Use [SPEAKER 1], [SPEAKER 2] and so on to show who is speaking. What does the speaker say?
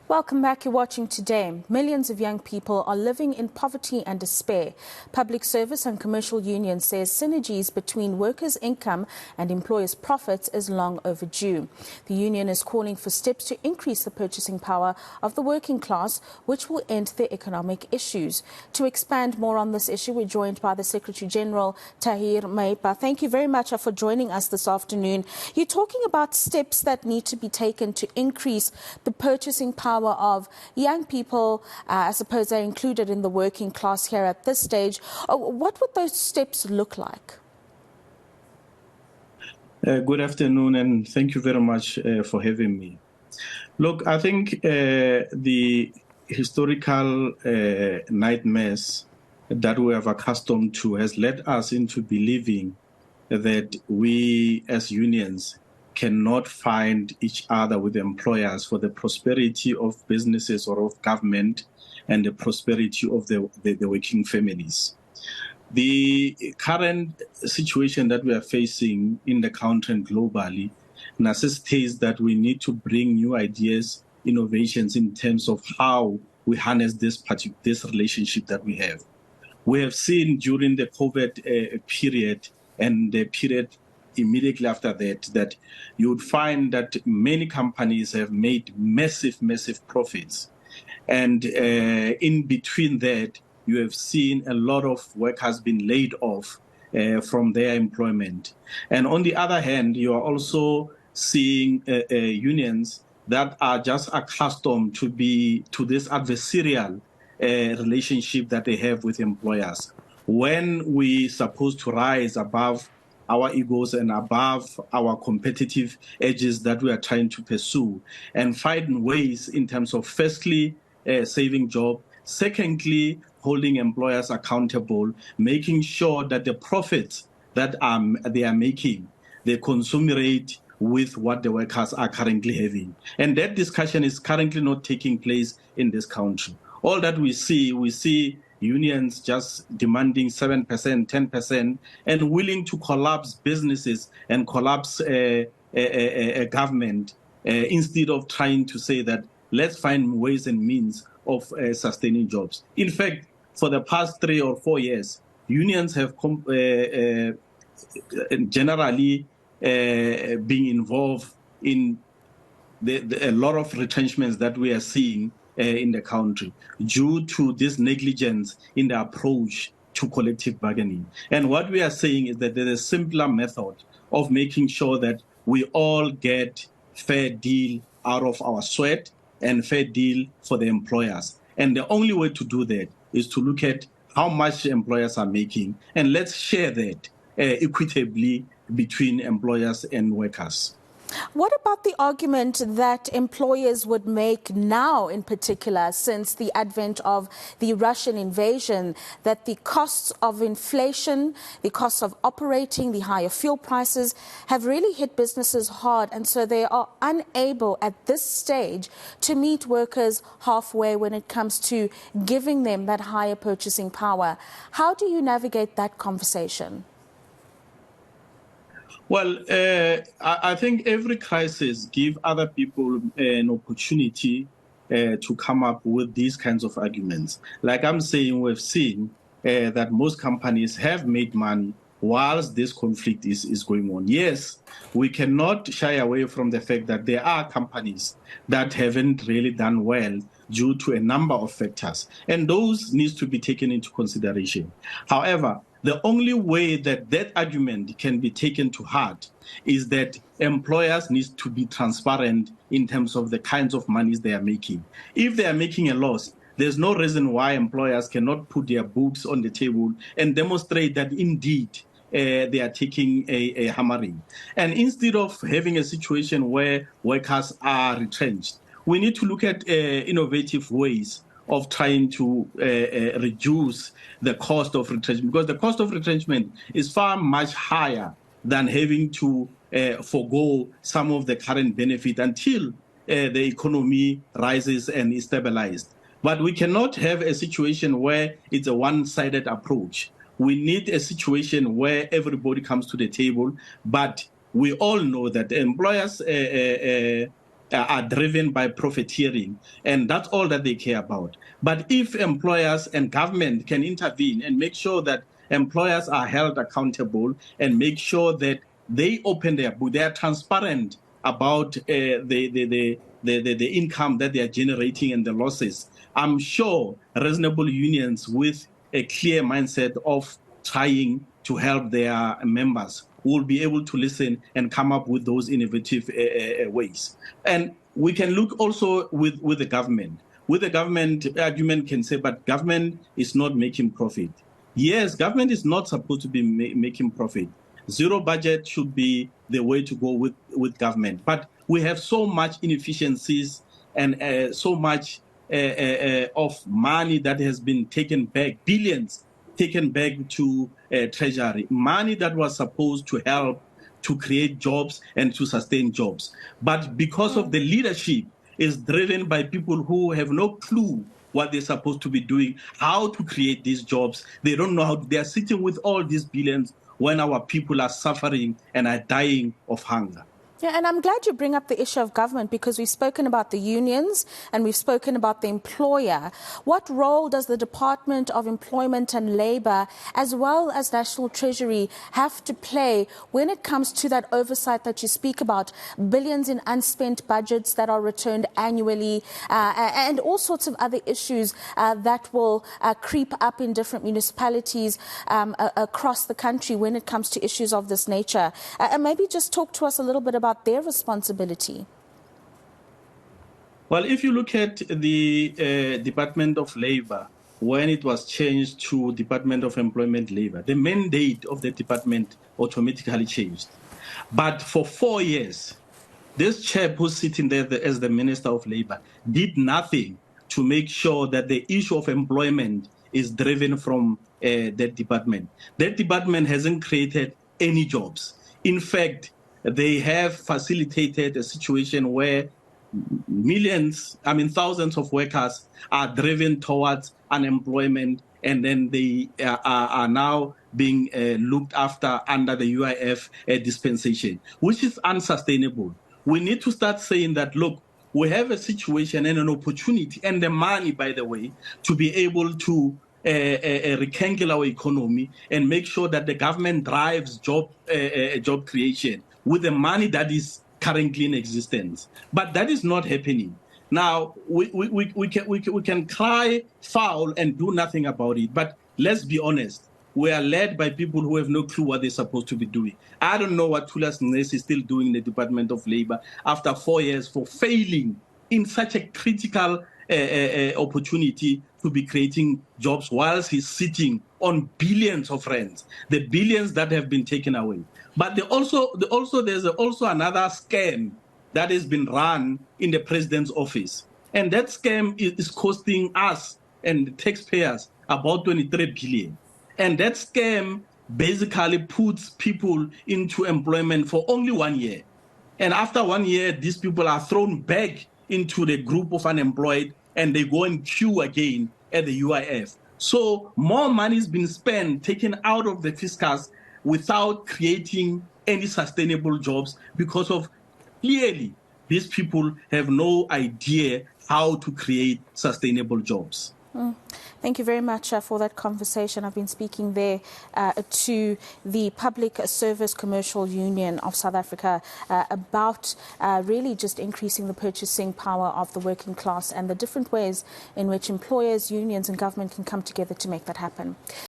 [SPEAKER 1] Welcome back. You're watching Today. Millions of young people are living in poverty and despair. Public Service and Commercial Union says synergies between workers' income and employers' profits is long overdue. The union is calling for steps to increase the purchasing power of the working class, which will end their economic issues. To expand more on this issue, we're joined by the Secretary General, Tahir Maepa. Thank you very much for joining us this afternoon. You're talking about steps that need to be taken to increase the purchasing power of young people. I suppose they're included in the working class here at this stage. What would those steps look like?
[SPEAKER 2] Good afternoon, and thank you very much for having me. Look, I think the historical nightmares that we have accustomed to has led us into believing that we as unions cannot find each other with employers for the prosperity of businesses or of government and the prosperity of the working families. The current situation that we are facing in the country and globally necessitates that we need to bring new ideas, innovations in terms of how we harness this relationship that we have. We have seen during the COVID period and the period immediately after that you would find that many companies have made massive profits. And in between that, you have seen a lot of workers being laid off from their employment. And on the other hand, you are also seeing unions that are just accustomed to this adversarial relationship that they have with employers. When we supposed to rise above our egos and above our competitive edges that we are trying to pursue and find ways in terms of firstly saving jobs, secondly holding employers accountable, making sure that the profits that they are making, they consummate with what the workers are currently having. And that discussion is currently not taking place in this country. All that we see unions just demanding 7%, 10%, and willing to collapse businesses and collapse a government instead of trying to say that let's find ways and means of sustaining jobs. In fact, for the past 3 or 4 years, unions have generally been involved in a lot of retrenchments that we are seeing in the country due to this negligence in the approach to collective bargaining. And what we are saying is that there is a simpler method of making sure that we all get fair deal out of our sweat and fair deal for the employers. And the only way to do that is to look at how much employers are making, and let's share that equitably between employers and workers.
[SPEAKER 1] What about the argument that employers would make now in particular since the advent of the Russian invasion, that the costs of inflation, the costs of operating, the higher fuel prices have really hit businesses hard, and so they are unable at this stage to meet workers halfway when it comes to giving them that higher purchasing power? How do you navigate that conversation?
[SPEAKER 2] Well, I think every crisis gives other people an opportunity to come up with these kinds of arguments. Like I'm saying, we've seen that most companies have made money whilst this conflict is going on. Yes, we cannot shy away from the fact that there are companies that haven't really done well due to a number of factors, and those need to be taken into consideration. However, the only way that argument can be taken to heart is that employers need to be transparent in terms of the kinds of monies they are making. If they are making a loss, there's no reason why employers cannot put their books on the table and demonstrate that indeed they are taking a hammering. And instead of having a situation where workers are retrenched, we need to look at innovative ways of trying to reduce the cost of retrenchment, because the cost of retrenchment is far much higher than having to forego some of the current benefit until the economy rises and is stabilized. But we cannot have a situation where it's a one-sided approach. We need a situation where everybody comes to the table, but we all know that employers are driven by profiteering, and that's all that they care about. But if employers and government can intervene and make sure that employers are held accountable and make sure that they open their book, they are transparent about the income that they are generating and the losses, I'm sure reasonable unions with a clear mindset of trying to help their members will be able to listen and come up with those innovative ways. And we can look also with the government. With the government, argument can say, but government is not making profit. Yes, government is not supposed to be making profit. Zero budget should be the way to go with government. But we have so much inefficiencies and so much of money that has been taken back, billions taken back to Treasury, money that was supposed to help to create jobs and to sustain jobs. But because of the leadership is driven by people who have no clue what they're supposed to be doing, how to create these jobs. They don't know how. They are sitting with all these billions when our people are suffering and are dying of hunger.
[SPEAKER 1] Yeah, and I'm glad you bring up the issue of government, because we've spoken about the unions and we've spoken about the employer. What role does the Department of Employment and Labour, as well as National Treasury, have to play when it comes to that oversight that you speak about, billions in unspent budgets that are returned annually, and all sorts of other issues that will creep up in different municipalities across the country when it comes to issues of this nature? And maybe just talk to us a little bit about their responsibility.
[SPEAKER 2] Well, if you look at the Department of Labor, when it was changed to Department of Employment Labor, the mandate of the department automatically changed. But for 4 years, this chap who's sitting there as the Minister of Labor did nothing to make sure that the issue of employment is driven from that department. That department hasn't created any jobs. In fact, they have facilitated a situation where thousands of workers are driven towards unemployment, and then they are now being looked after under the UIF dispensation, which is unsustainable. We need to start saying that, look, we have a situation and an opportunity and the money, by the way, to be able to rekindle our economy and make sure that the government drives job creation with the money that is currently in existence. But that is not happening. Now, we can cry foul and do nothing about it, but let's be honest. We are led by people who have no clue what they're supposed to be doing. I don't know what Thulas Nnes is still doing in the Department of Labor after 4 years for failing in such a critical opportunity to be creating jobs whilst he's sitting on billions of rands, the billions that have been taken away. But there's also another scam that has been run in the president's office. And that scam is costing us and the taxpayers about 23 billion. And that scam basically puts people into employment for only 1 year. And after 1 year, these people are thrown back into the group of unemployed and they go and queue again at the UIF. So more money has been spent, taken out of the fiscus without creating any sustainable jobs, because of clearly these people have no idea how to create sustainable jobs.
[SPEAKER 1] Thank you very much for that conversation. I've been speaking there to the Public Service Commercial Union of South Africa about really just increasing the purchasing power of the working class and the different ways in which employers, unions and government can come together to make that happen.